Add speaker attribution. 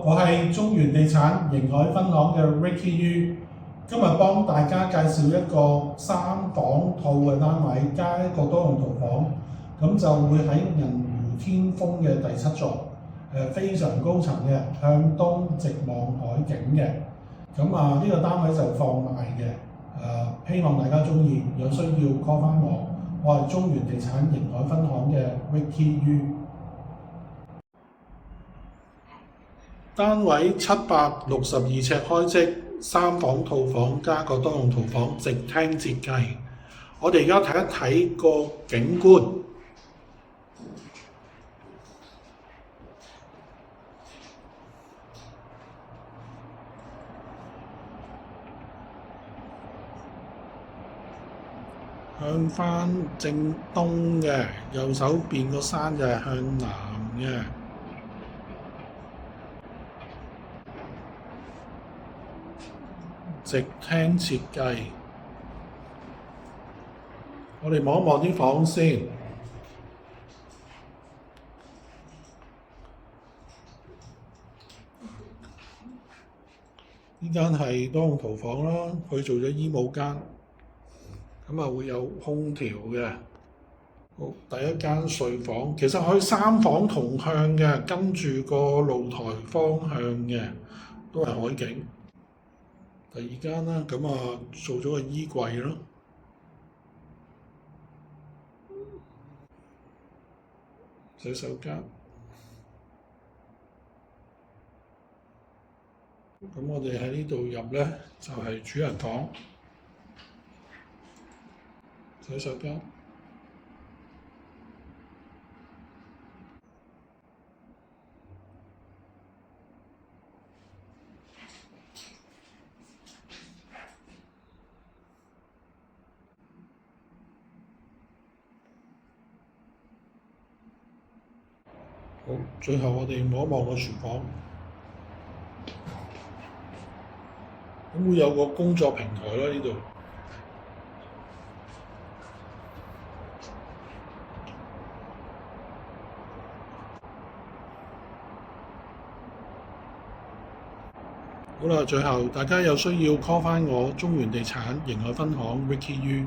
Speaker 1: 我係中原地產迎海分行嘅 Ricky Yu，今日幫大家介紹一個3房套嘅單位加一個多用途房，咁就會喺銀湖天峰嘅第7座，非常高層嘅，向東直望海景嘅。呢個單位就放賣嘅，希望大家中意，有需要 call 翻我，我係中原地產迎海分行嘅 Ricky Yu。單位762尺開積，3房套房加個多用途房，直廳設計。我哋而家睇一睇個景觀。向翻正東嘅，右手邊個山就係向南嘅。直廳設計，我哋望一望啲房先。呢間係多用途房啦，佢做咗衣帽間，會有空調嘅。好，第一間睡房，其實可以3房同向嘅，跟住個露台方向嘅，都係海景。第二間啦，做咗個衣櫃咯，洗手間。我哋喺呢度入呢，就係主人房、洗手間。好，最後我哋望一望個廚房，會有個工作平台啦呢度。好啦，最後大家有需要 call 返我中原地產迎海分行 Ricky Yu。